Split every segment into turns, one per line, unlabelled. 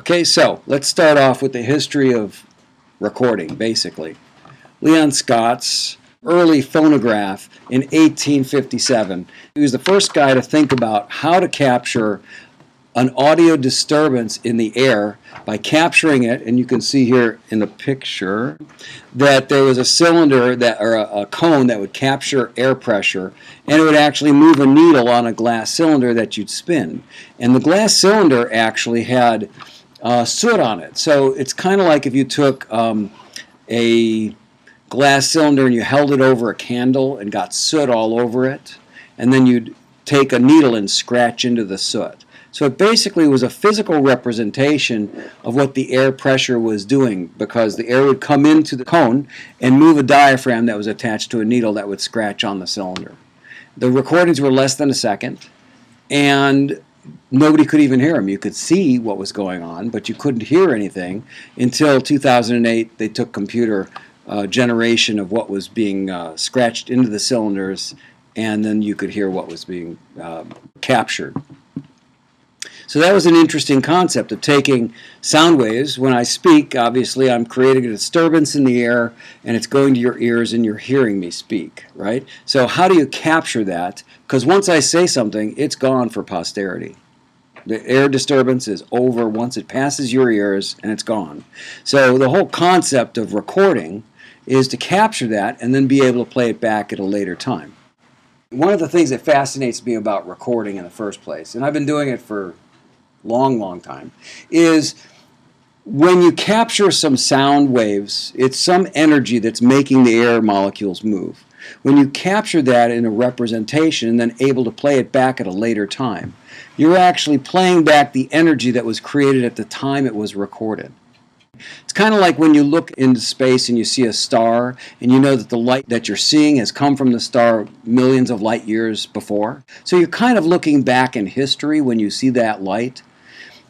Okay, so let's start off with the history of recording, basically. Leon Scott's early phonograph in 1857. He was the first guy to think about how to capture an audio disturbance in the air by capturing it, and you can see here in the picture that there was a cylinder that, or a cone that would capture air pressure, and it would actually move a needle on a glass cylinder that you'd spin. And the glass cylinder actually had soot on it. So it's kind of like if you took a glass cylinder and you held it over a candle and got soot all over it, and then you'd take a needle and scratch into the soot. So it basically was a physical representation of what the air pressure was doing, because the air would come into the cone and move a diaphragm that was attached to a needle that would scratch on the cylinder. The recordings were less than a second, and nobody could even hear them. You could see what was going on, but you couldn't hear anything until 2008. They took computer generation of what was being scratched into the cylinders, and then you could hear what was being captured. So that was an interesting concept of taking sound waves. When I speak, obviously I'm creating a disturbance in the air, and it's going to your ears and you're hearing me speak, right? So how do you capture that? Because once I say something, it's gone for posterity. The air disturbance is over once it passes your ears, and it's gone. So the whole concept of recording is to capture that and then be able to play it back at a later time. One of the things that fascinates me about recording in the first place, and I've been doing it for long time, is when you capture some sound waves, it's some energy that's making the air molecules move. When you capture that in a representation and then able to play it back at a later time, you're actually playing back the energy that was created at the time it was recorded. It's kind of like when you look into space and you see a star, and you know that the light that you're seeing has come from the star millions of light years before. So you're kind of looking back in history when you see that light.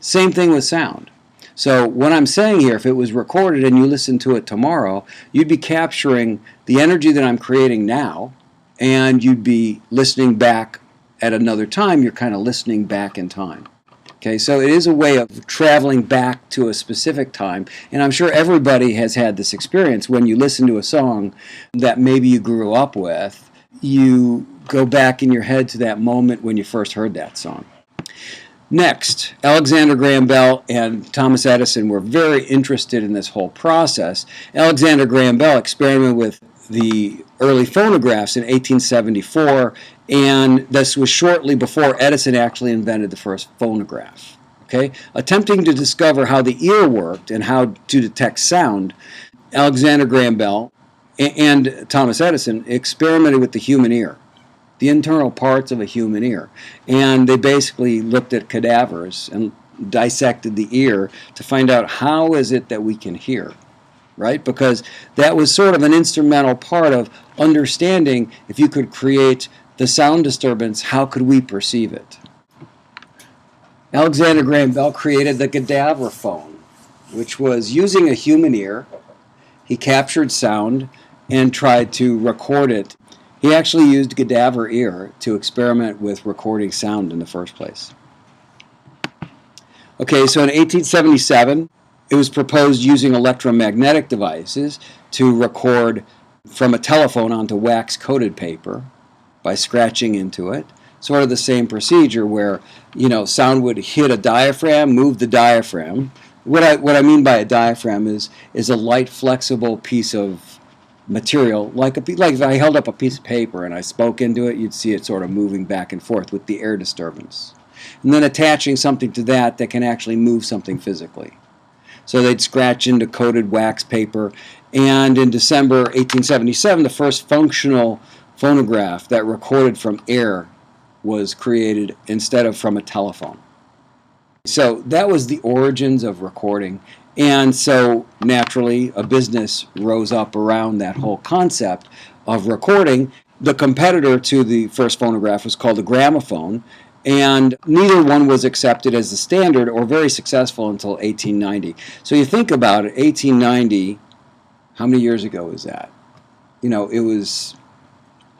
Same thing with sound. So what I'm saying here, if it was recorded and you listen to it tomorrow, you'd be capturing the energy that I'm creating now, and you'd be listening back at another time. You're kind of listening back in time. Okay, so it is a way of traveling back to a specific time, and I'm sure everybody has had this experience. When you listen to a song that maybe you grew up with, you go back in your head to that moment when you first heard that song. Next, Alexander Graham Bell and Thomas Edison were very interested in this whole process. Alexander Graham Bell experimented with the early phonographs in 1874, and this was shortly before Edison actually invented the first phonograph. Okay? Attempting to discover how the ear worked and how to detect sound, Alexander Graham Bell and Thomas Edison experimented with the human ear, the internal parts of a human ear. And they basically looked at cadavers and dissected the ear to find out how is it that we can hear, right? Because that was sort of an instrumental part of understanding if you could create the sound disturbance, how could we perceive it? Alexander Graham Bell created the cadaver phone, which was using a human ear. He captured sound and tried to record it. He actually used cadaver ear to experiment with recording sound in the first place. Okay, so in 1877, it was proposed using electromagnetic devices to record from a telephone onto wax-coated paper by scratching into it. Sort of the same procedure where, sound would hit a diaphragm, move the diaphragm. What I mean by a diaphragm is a light, flexible piece of material, like if I held up a piece of paper and I spoke into it, you'd see it sort of moving back and forth with the air disturbance. And then attaching something to that can actually move something physically. So they'd scratch into coated wax paper, and in December 1877, the first functional phonograph that recorded from air was created instead of from a telephone. So that was the origins of recording. And so naturally a business rose up around that whole concept of recording. The competitor to the first phonograph was called the gramophone, and neither one was accepted as the standard or very successful until 1890. So you think about it, 1890, how many years ago is that? It was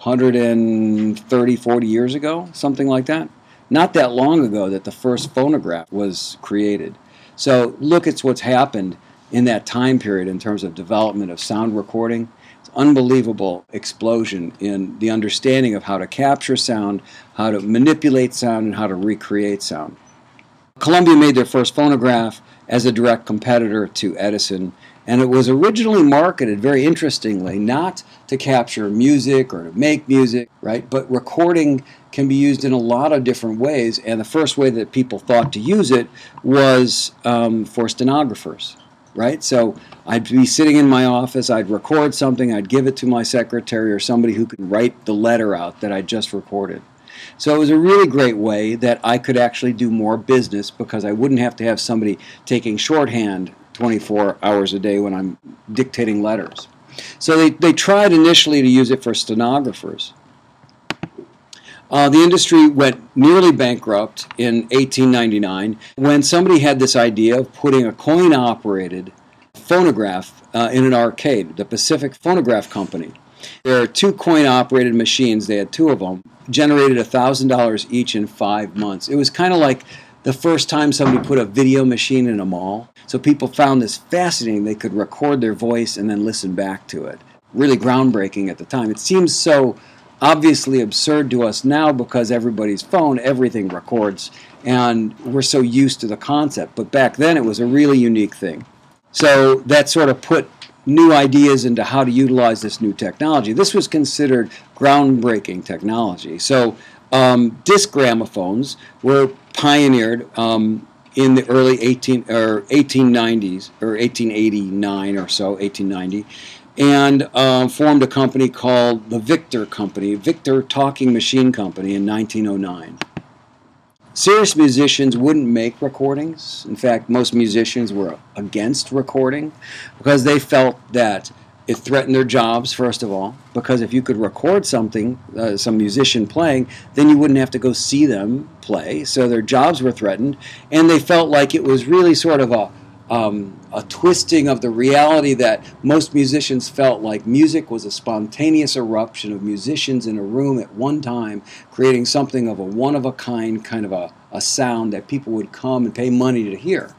130, 40 years ago, something like that. Not that long ago that the first phonograph was created. So look at what's happened in that time period in terms of development of sound recording. It's an unbelievable explosion in the understanding of how to capture sound, how to manipulate sound, and how to recreate sound. Columbia made their first phonograph as a direct competitor to Edison, and it was originally marketed, very interestingly, not to capture music or to make music, right? But recording can be used in a lot of different ways, and the first way that people thought to use it was for stenographers, right? So I'd be sitting in my office, I'd record something, I'd give it to my secretary or somebody who could write the letter out that I just recorded. So it was a really great way that I could actually do more business because I wouldn't have to have somebody taking shorthand 24 hours a day when I'm dictating letters. So they tried initially to use it for stenographers. The industry went nearly bankrupt in 1899 when somebody had this idea of putting a coin-operated phonograph in an arcade, the Pacific Phonograph Company. There are two coin-operated machines, they had two of them, generated $1,000 each in 5 months. It was kind of like the first time somebody put a video machine in a mall. So people found this fascinating. They could record their voice and then listen back to it. Really groundbreaking at the time. It seems so obviously absurd to us now because everybody's phone, everything records, and we're so used to the concept. But back then it was a really unique thing. So that sort of put new ideas into how to utilize this new technology. This was considered groundbreaking technology. So disc gramophones were pioneered in the early 1890s, or 1889 or so, 1890, and formed a company called the Victor Company, Victor Talking Machine Company, in 1909. Serious musicians wouldn't make recordings. In fact, most musicians were against recording because they felt that it threatened their jobs, first of all, because if you could record something, some musician playing, then you wouldn't have to go see them play. So their jobs were threatened, and they felt like it was really sort of a twisting of the reality that most musicians felt like music was a spontaneous eruption of musicians in a room at one time, creating something of a one-of-a-kind kind of a sound that people would come and pay money to hear.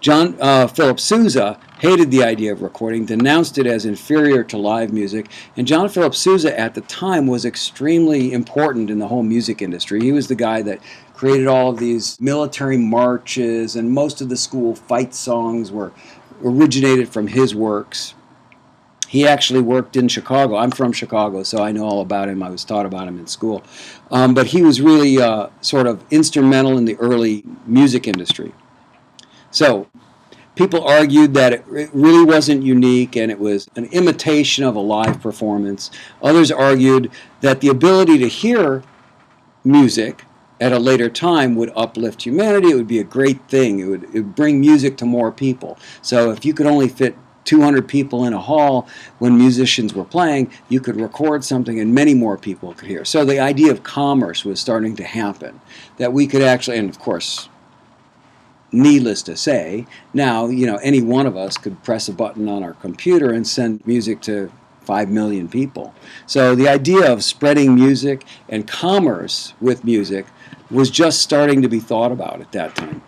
John Philip Sousa hated the idea of recording, denounced it as inferior to live music, and John Philip Sousa at the time was extremely important in the whole music industry. He was the guy that created all of these military marches, and most of the school fight songs were originated from his works. He actually worked in Chicago. I'm from Chicago, so I know all about him. I was taught about him in school. But he was really sort of instrumental in the early music industry. So people argued that it really wasn't unique and it was an imitation of a live performance. Others argued that the ability to hear music at a later time would uplift humanity. It would be a great thing. It would bring music to more people. So if you could only fit 200 people in a hall when musicians were playing, you could record something and many more people could hear. So the idea of commerce was starting to happen, that we could actually, and of course, needless to say, now, any one of us could press a button on our computer and send music to 5 million people. So the idea of spreading music and commerce with music was just starting to be thought about at that time.